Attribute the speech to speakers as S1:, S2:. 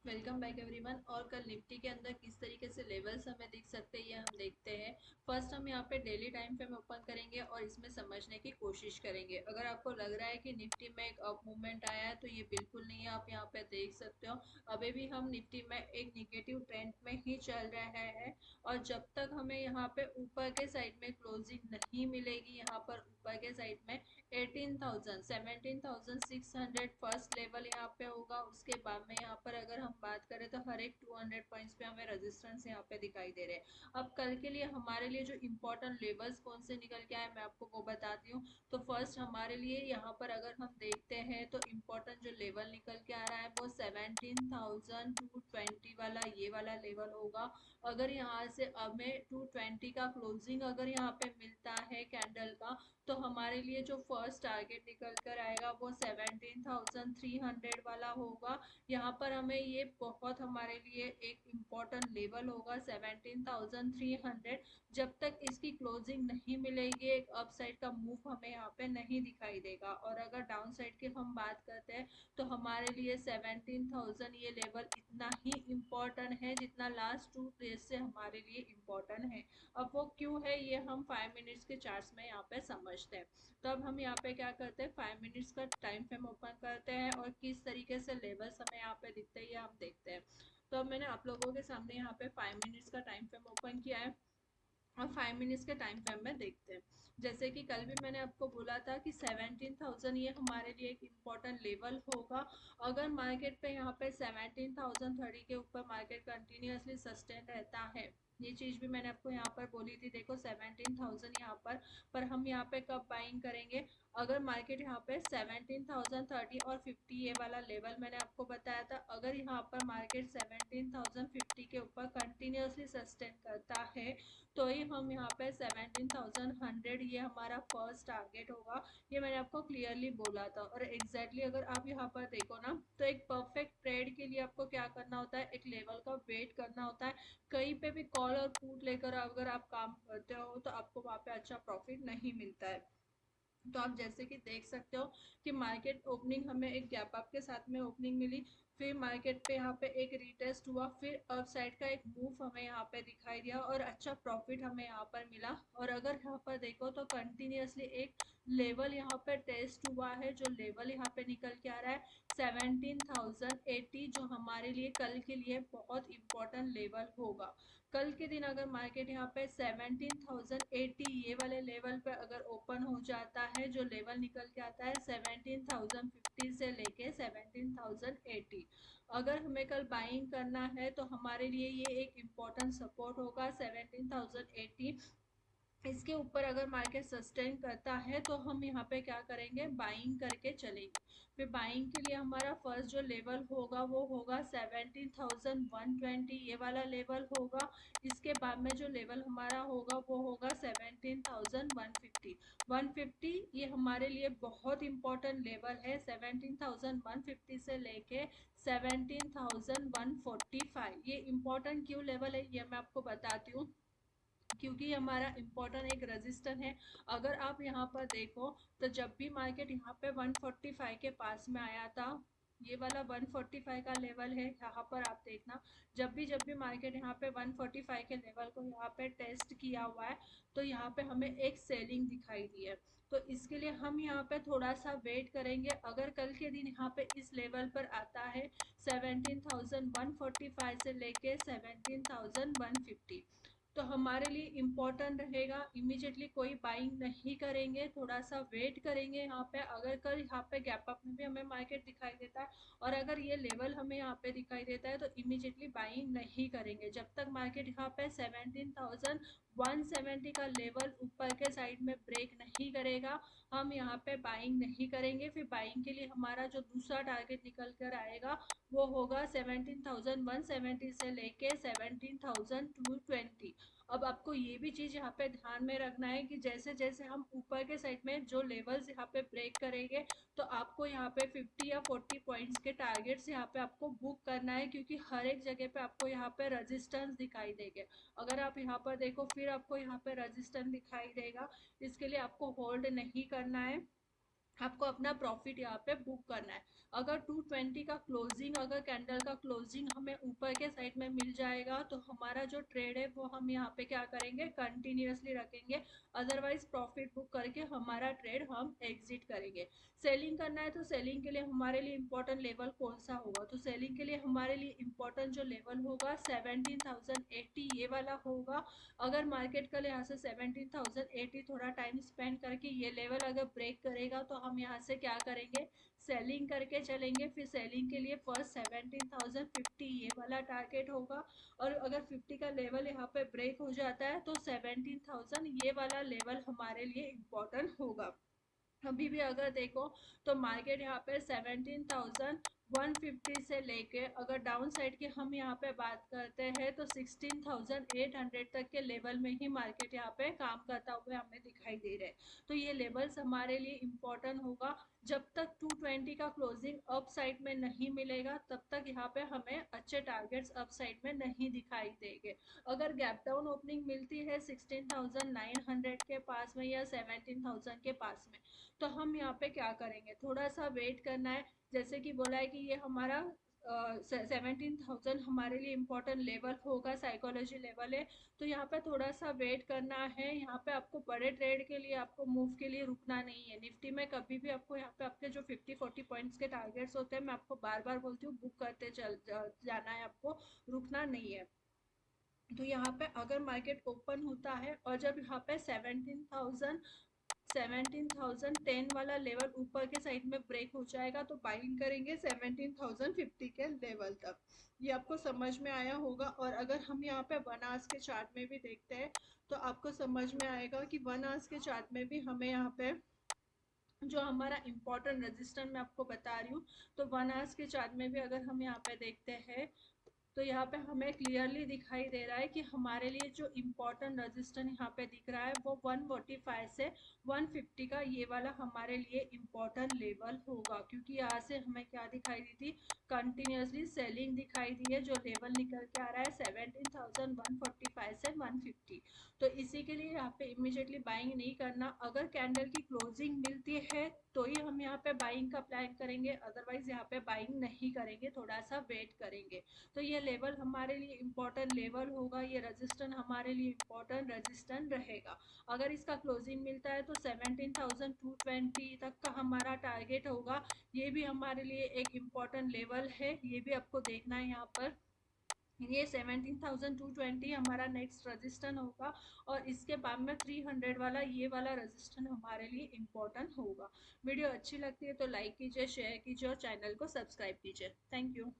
S1: Welcome back everyone. और कल Nifty के अंदर किस तरीके से लेवल्स हमें दिख सकते हैं ये हम देखते हैं। फर्स्ट हम यहाँ पे डेली टाइम फ्रेम ओपन करेंगे और इसमें समझने की कोशिश करेंगे। अगर आपको लग रहा है कि निफ्टी में एक अप मूवमेंट आया है तो ये बिल्कुल नहीं है, आप यहाँ पे देख सकते हो अभी भी हम निफ्टी में एक निगेटिव ट्रेंड में ही चल रहे हैं। और जब तक हमें यहाँ पे ऊपर के साइड में क्लोजिंग नहीं मिलेगी, यहाँ पर ऊपर के साइड में 18,000 17,600 फर्स्ट लेवल यहाँ पे होगा। उसके बाद में यहाँ पर अगर हम बात करें तो हर एक 200 पॉइंट्स पे हमें रेजिस्टेंस यहाँ पे दिखाई दे रहे हैं। अब कल के लिए हमारे लिए जो इम्पोर्टेंट लेवल्स कौन से निकल के आए मैं आपको वो बताती हूँ। तो फर्स्ट हमारे लिए यहाँ पर अगर हम देखते हैं तो इम्पोर्टेंट जो लेवल निकल के आ रहा है वो 17,220 वाला ये वाला लेवल होगा। अगर यहाँ से हमें 220 का क्लोजिंग अगर यहाँ पे मिलता है कैंडल का, तो हमारे लिए जो फर्स्ट टारगेट निकल कर आएगा वो 17,300 वाला होगा। यहाँ पर हमें ये बहुत हमारे लिए एक इम्पोर्टेंट लेवल होगा 17,300। जब तक इसकी क्लोजिंग नहीं मिलेगी एक अप साइड का मूव हमें यहाँ पे नहीं दिखाई देगा। और अगर डाउन साइड की हम बात करते हैं तो हमारे लिए 17,000 ये लेवल इतना ही इम्पोर्टेंट है जितना लास्ट 2 डेज से हमारे लिए इम्पोर्टेंट है। अब वो क्यों है ये हम 5 मिनट्स के चार्ट्स में यहाँ पे समझते हैं। तो अब हम यहाँ पे क्या करते हैं, 5 मिनट्स का टाइम फ्रेम ओपन करते हैं और किस तरीके से लेवल्स हमें यहाँ पे दिखते हैं ये हम देखते हैं। तो अब मैंने आप लोगों के सामने यहाँ पे 5 मिनट्स का टाइम फ्रेम ओपन किया है और 5 मिनट्स के टाइम फ्रेम में देखते हैं। जैसे कि कल भी मैंने आपको बोला था कि 17,000 ये हमारे लिए एक इम्पोर्टेंट लेवल होगा। अगर मार्केट पे यहाँ पे 17,030 के ऊपर मार्केट कंटिन्यूसली सस्टेन रहता है, ये चीज़ भी मैंने आपको यहाँ पर बोली थी। देखो 17,000 यहाँ पर हम यहाँ पे कब बाइंग करेंगे, अगर मार्केट यहाँ पे 17,030 और 50 ये वाला लेवल मैंने आपको बताया था। अगर यहाँ पर मार्केट 17,050 के ऊपर कंटिन्यूसली सस्टेन करता है तो ही हम यहाँ पे 17,100 ये हमारा फर्स्ट टारगेट होगा। ये मैंने आपको क्लियरली बोला था। और एग्जैक्टली अगर आप यहाँ पर देखो ना तो एक परफेक्ट ट्रेड के लिए आपको क्या करना होता है, एक लेवल का वेट करना होता है। कहीं पे भी कॉल और पुट लेकर अगर आप काम करते हो तो आपको वहाँ पे अच्छा प्रॉफिट नहीं मिलता है। तो आप जैसे कि देख सकते हो कि मार्केट ओपनिंग हमें एक गैप अप के साथ में ओपनिंग मिली, फिर मार्केट पे यहाँ पे एक रीटेस्ट हुआ, फिर अप साइड का एक मूव हमें यहाँ पे दिखाई दिया और अच्छा प्रॉफिट हमें यहाँ पर मिला। और अगर यहाँ पर देखो तो कंटिन्यूसली एक लेवल यहाँ पे टेस्ट हुआ है, जो लेवल यहाँ पे निकल के आ रहा है 17,080, जो हमारे लिए कल के लिए बहुत इंपॉर्टेंट लेवल होगा। कल के दिन अगर मार्केट यहाँ पे 17,080 ये वाले लेवल पे अगर ओपन हो जाता है, जो लेवल निकल के आता है 17,050 से लेके 17,080, अगर हमें कल बाइंग करना है तो हमारे लिए ये एक इम्पोर्टेंट सपोर्ट होगा 17,080। इसके ऊपर अगर मार्केट सस्टेन करता है तो हम यहाँ पे क्या करेंगे, बाइंग करके चलेंगे। फिर बाइंग के लिए हमारा फर्स्ट जो लेवल होगा वो होगा 17,120 ये वाला लेवल होगा। इसके बाद में जो लेवल हमारा होगा वो होगा 17,150। 150 ये हमारे लिए बहुत इंपॉर्टेंट लेवल है। 17,150 से लेके 17,145 ये इम्पोर्टेंट क्यों लेवल है ये मैं आपको बताती हूँ, क्योंकि हमारा इम्पोर्टेंट एक रेजिस्टेंस है। अगर आप यहाँ पर देखो तो जब भी मार्केट यहाँ पे 145 के पास में आया था, ये वाला 145 का लेवल है, यहाँ पर आप देखना जब भी मार्केट यहाँ पे 145 के लेवल को यहाँ पे टेस्ट किया हुआ है तो यहाँ पे हमें एक सेलिंग दिखाई दी है। तो इसके लिए हम यहाँ पे थोड़ा सा वेट करेंगे। अगर कल के दिन यहाँ पे इस लेवल पर आता है 17,145 से लेके 17,150, तो हमारे लिए इम्पोर्टेंट रहेगा। इमीडिएटली कोई बाइंग नहीं करेंगे, थोड़ा सा वेट करेंगे यहाँ पे। अगर कल यहाँ पे गैप अप में भी हमें मार्केट दिखाई देता है और अगर ये लेवल हमें यहाँ पे दिखाई देता है तो इमीडिएटली बाइंग नहीं करेंगे जब तक मार्केट यहाँ पे 17,170 का लेवल ऊपर के साइड में ब्रेक नहीं करेगा। हम यहाँ पे बाइंग नहीं करेंगे। फिर बाइंग के लिए हमारा जो दूसरा टारगेट निकल कर आएगा वो होगा 17,170 से लेके 17,220। अब आपको ये भी चीज़ यहाँ पे ध्यान में रखना है कि जैसे जैसे हम ऊपर के साइड में जो लेवल्स यहाँ पे ब्रेक करेंगे तो आपको यहाँ पे 50 या 40 पॉइंट्स के टारगेट्स यहाँ पे आपको बुक करना है, क्योंकि हर एक जगह पे आपको यहाँ पे रेजिस्टेंस दिखाई देंगे। अगर आप यहाँ पर देखो फिर आपको यहाँ पे रेजिस्टेंस दिखाई देगा, इसके लिए आपको होल्ड नहीं करना है। आपको अपना प्रॉफिट यहाँ पे बुक करना है। अगर 220 का क्लोजिंग, अगर कैंडल का क्लोजिंग हमें ऊपर के साइड में मिल जाएगा तो हमारा जो ट्रेड है वो हम यहाँ पे क्या करेंगे, कंटिन्यूअसली रखेंगे। अदरवाइज प्रॉफिट बुक करके हमारा ट्रेड हम एग्जिट करेंगे। सेलिंग करना है तो सेलिंग के लिए हमारे लिए इंपॉर्टेंट लेवल कौन सा होगा, तो सेलिंग के लिए हमारे लिए इंपॉर्टेंट जो लेवल होगा 17,080 ये वाला होगा। अगर मार्केट कल यहाँ से 17,080 थोड़ा टाइम स्पेंड करके ये लेवल अगर ब्रेक करेगा तो हम यहाँ से क्या करेंगे, सेलिंग करके चलेंगे। फिर सेलिंग के लिए फर्स्ट 17,050 ये वाला टारगेट होगा। और अगर 50 का लेवल यहाँ पे ब्रेक हो जाता है तो 17,000 ये वाला लेवल हमारे लिए इम्पोर्टेंट होगा। अभी भी अगर देखो तो मार्केट यहाँ पे 17,150 से लेके अगर डाउन साइड की हम यहाँ पे बात करते हैं तो 16,800 तक के लेवल में ही मार्केट यहाँ पे काम करता हुआ हमें दिखाई दे रहा है। तो ये लेवल्स हमारे लिए इम्पोर्टेंट होगा। जब तक 220 का क्लोजिंग अप साइड में नहीं मिलेगा तब तक यहाँ पे हमें अच्छे टारगेट्स अप साइड में नहीं दिखाई देंगे। अगर गैप डाउन ओपनिंग मिलती है 16,900 के पास में या 17,000 के पास में तो हम यहाँ पे क्या करेंगे, थोड़ा सा वेट करना है। जैसे कि बोला है कि ये हमारा 17,000 हमारे लिए इम्पोर्टेंट लेवल होगा, साइकोलॉजी लेवल है। तो यहाँ पे थोड़ा सा वेट करना है। यहाँ पे आपको बड़े ट्रेड के लिए, आपको मूव के लिए रुकना नहीं है। निफ्टी में कभी भी आपको यहाँ पे आपके जो 50-40 पॉइंट्स के टारगेट्स होते हैं, मैं आपको बार बार बोलती हूँ, बुक करते जाना है, आपको रुकना नहीं है। तो यहाँ पे अगर मार्केट ओपन होता है और जब यहाँ पे 17,010 वाला लेवल ऊपर के साइड में ब्रेक हो जाएगा तो बाइंग करेंगे 17,050 के लेवल तक। ये आपको समझ में आया होगा। और अगर हम यहाँ पे 1 आवर्स के चार्ट में भी देखते हैं तो आपको समझ में आएगा कि 1 आवर्स के चार्ट में भी हमें यहाँ पे जो हमारा इम्पोर्टेंट रजिस्टर मैं आपको बता रही हूँ, तो 1 आवर्स के चार्ट में भी अगर हम यहाँ पे देखते हैं तो यहाँ पे हमें क्लियरली दिखाई दे रहा है कि हमारे लिए जो इम्पोर्टेंट रजिस्टर यहाँ पे दिख रहा है वो 145 से 150 का ये वाला हमारे लिए इम्पोर्टेंट लेवल होगा। क्योंकि यहाँ से हमें क्या दिखाई दी थी, कंटिन्यूसली सेलिंग दिखाई दी है। जो लेवल निकल के आ रहा है 17,145 से 150। तो इसी के लिए यहाँ पे इमीडिएटली बाइंग नहीं करना। अगर कैंडल की क्लोजिंग मिलती है तो ही हम यहाँ पे बाइंग का प्लान करेंगे, अदरवाइज यहाँ पे बाइंग नहीं करेंगे, थोड़ा सा वेट करेंगे। तो ये लेवल हमारे लिए इम्पोर्टेंट लेवल होगा, ये रजिस्टेंस हमारे लिए इम्पोर्टेंट रजिस्टेंस रहेगा। अगर इसका क्लोजिंग मिलता है तो 17,220 तक का हमारा टारगेट होगा। ये भी हमारे लिए एक इम्पोर्टेंट लेवल है, ये भी आपको देखना है। यहाँ पर ये 17,220 हमारा नेक्स्ट रजिस्टेंस होगा। और इसके बाद में 300 वाला ये वाला रजिस्टेंस हमारे लिए इम्पोर्टेंट होगा। वीडियो अच्छी लगती है तो लाइक कीजिए, शेयर कीजिए और चैनल को सब्सक्राइब कीजिए। Thank you.